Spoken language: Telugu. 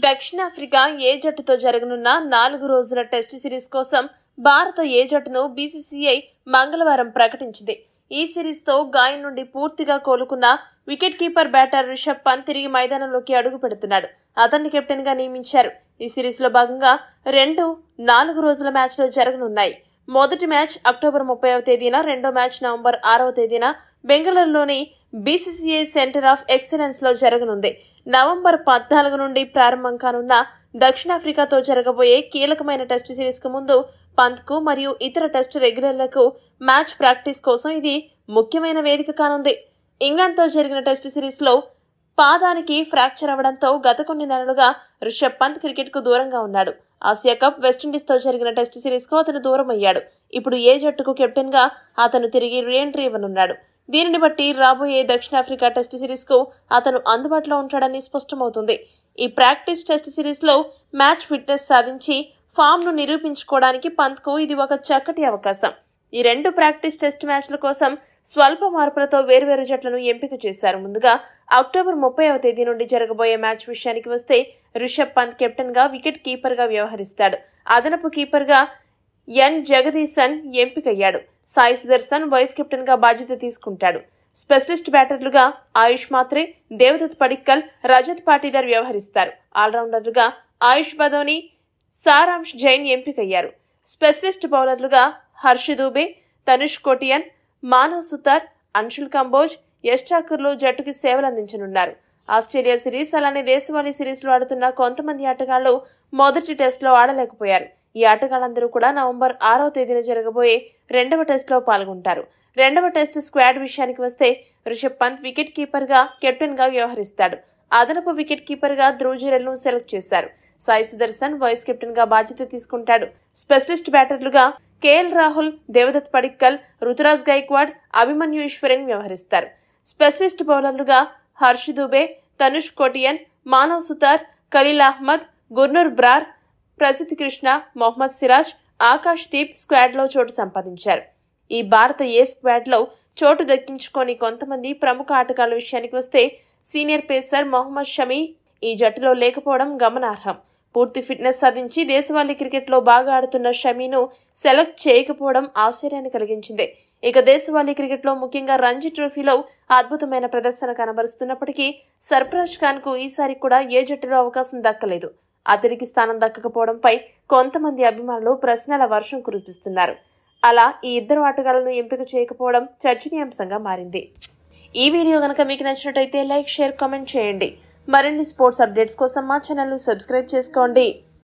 దక్షిణాఫ్రికా ఏ జట్టుతో జరగనున్న 4 రోజుల టెస్ట్ సిరీస్ కోసం భారత ఏ జట్టును బీసీసీఐ మంగళవారం ప్రకటించింది. ఈ సిరీస్తో గాయం నుండి పూర్తిగా కోలుకున్న wicket keeper batter Rishabh Pant తిరిగి మైదానంలోకి అడుగు పెడుతున్నాడు. అతన్ని కెప్టెన్ గా నియమించారు. ఈ సిరీస్ లో భాగంగా 4 రోజుల మ్యాచ్లు జరగనున్నాయి. మొదటి మ్యాచ్ అక్టోబర్ 30వ తేదీన, రెండో మ్యాచ్ నవంబర్ 6వ తేదీన బెంగళూరులోని బీసీసీఐ సెంటర్ ఆఫ్ ఎక్సలెన్స్ లో జరగనుంది. నవంబర్ 14 నుండి ప్రారంభం కానున్న దక్షిణాఫ్రికాతో జరగబోయే కీలకమైన టెస్ట్ సిరీస్ కు ముందు పంత్ కు మరియు ఇతర టెస్ట్ రెగ్యులర్లకు మ్యాచ్ ప్రాక్టీస్ కోసం ఇది ముఖ్యమైన వేదిక కానుంది. ఇంగ్లాండ్ తో జరిగిన టెస్ట్ సిరీస్ లో పాదానికి ఫ్రాక్చర్ అవడంతో గత కొన్ని నెలలుగా రిషబ్ పంత్ క్రికెట్ కు దూరంగా ఉన్నాడు. ఆసియా కప్, వెస్టిండీస్ తో జరిగిన టెస్ట్ సిరీస్ కు అతను దూరం అయ్యాడు. ఇప్పుడు ఏ జట్టుకు కెప్టెన్ గా అతను తిరిగి రీఎంట్రీ ఇవ్వనున్నాడు. దీనిని బట్టి రాబోయే దక్షిణాఫ్రికా టెస్ట్ సిరీస్ కు అతను అందుబాటులో ఉంటాడని స్పష్టమవుతుంది. ఈ ప్రాక్టీస్ టెస్ట్ సిరీస్ లో మ్యాచ్ ఫిట్నెస్ సాధించి ఫామ్ ను నిరూపించుకోవడానికి పంత్ కు ఇది ఒక చక్కటి అవకాశం. ఈ 2 ప్రాక్టీస్ టెస్ట్ మ్యాచ్ల కోసం స్వల్ప మార్పులతో వేర్వేరు జట్లను ఎంపిక చేశారు. ముందుగా అక్టోబర్ 30వ తేదీ నుండి జరగబోయే మ్యాచ్ విషయానికి వస్తే రిషబ్ పంత్ కెప్టెన్ గా, వికెట్ కీపర్ గా వ్యవహరిస్తాడు. అదనపు కీపర్ గా ఎన్ జగదీశన్ ఎంపికయ్యాడు. సాయి సుదర్శన్ వైస్ కెప్టెన్ గా బాధ్యత తీసుకుంటాడు. స్పెషలిస్ట్ బ్యాటర్లుగా ఆయుష్ మాత్రే, దేవదత్ పడిక్కల్, రజత్ పాటీదార్ వ్యవహరిస్తారు. ఆల్రౌండర్లుగా ఆయుష్ బదోని, సారాంశ్ జైన్ ఎంపికయ్యారు. స్పెషలిస్ట్ బౌలర్లుగా హర్ష్ దూబే, తనుష్ కోటియన్, మానవ్ సుతార్, అన్షుల్ కంబోజ్, యష్ ఠాకూర్లు జట్టుకి సేవలందించనున్నారు. ఆస్ట్రేలియా సిరీస్, అలానే దేశవాళీ సిరీస్ లో ఆడుతున్న కొంతమంది ఆటగాళ్లు మొదటి టెస్ట్ లో ఆడలేకపోయారు. ఈ ఆటగాళ్లందరూ కూడా నవంబర్ 6వ తేదీన జరగబోయే 2వ టెస్ట్ లో పాల్గొంటారు. 2వ టెస్ట్ స్క్వాడ్ విషయానికి వస్తే రిషబ్ పంత్ వికెట్ కీపర్ గా, కెప్టెన్ గా వ్యవహరిస్తాడు. అదనపు వికెట్ కీపర్ గా ధ్రువ్ జురెల్ ను సెలెక్ట్ చేశారు. సాయి సుదర్శన్ వైస్ కెప్టెన్ గా బాధ్యత తీసుకుంటాడు. స్పెషలిస్ట్ బ్యాటర్లుగా కేఎల్ రాహుల్, దేవదత్ పడిక్కల్, రుతురాజ్ గైక్వాడ్, అభిమన్యు ఈశ్వరన్ వ్యవహరిస్తారు. స్పెషలిస్ట్ బౌలర్లుగా హర్ష్ దూబే, తనుష్ కోటియన్, మానవ్ సుతార్, ఖలీల్ అహ్మద్, గుర్నూర్ బ్రార్, ప్రసిద్ధ్ కృష్ణ, మొహమ్మద్ సిరాజ్, ఆకాష్ దీప్ స్క్వాడ్ లో చోటు సంపాదించారు. ఈ భారత ఏ స్క్వాడ్ లో చోటు దక్కించుకొని కొంతమంది ప్రముఖ ఆటగాళ్ల విషయానికి వస్తే సీనియర్ పేసర్ మొహమ్మద్ షమీ ఈ జట్టులో లేకపోవడం గమనార్హం. పూర్తి ఫిట్నెస్ సాధించి దేశవాళీ క్రికెట్ లో బాగా ఆడుతున్న షమీను సెలెక్ట్ చేయకపోవడం ఆశ్చర్యాన్ని కలిగించింది. ఇక దేశవాళీ క్రికెట్ లో ముఖ్యంగా రంజీ ట్రోఫీలో అద్భుతమైన ప్రదర్శన కనబరుస్తున్నప్పటికీ సర్ఫరాజ్ ఖాన్ కు ఈసారి కూడా ఏ జట్టులో అవకాశం దక్కలేదు. అతనికి స్థానం దక్కకపోవడంపై కొంతమంది అభిమానులు ప్రశ్నల వర్షం కురిపిస్తున్నారు. అలా ఈ 2 ఆటగాళ్లను ఎంపిక చేయకపోవడం చర్చనీయాంశంగా మారింది. ఈ వీడియో గనక మీకు నచ్చినట్టయితే లైక్, షేర్, కామెంట్ చేయండి. మరిన్ని స్పోర్ట్స్ అప్డేట్స్ కోసం మా ఛానల్ ను సబ్స్క్రైబ్ చేసుకోండి.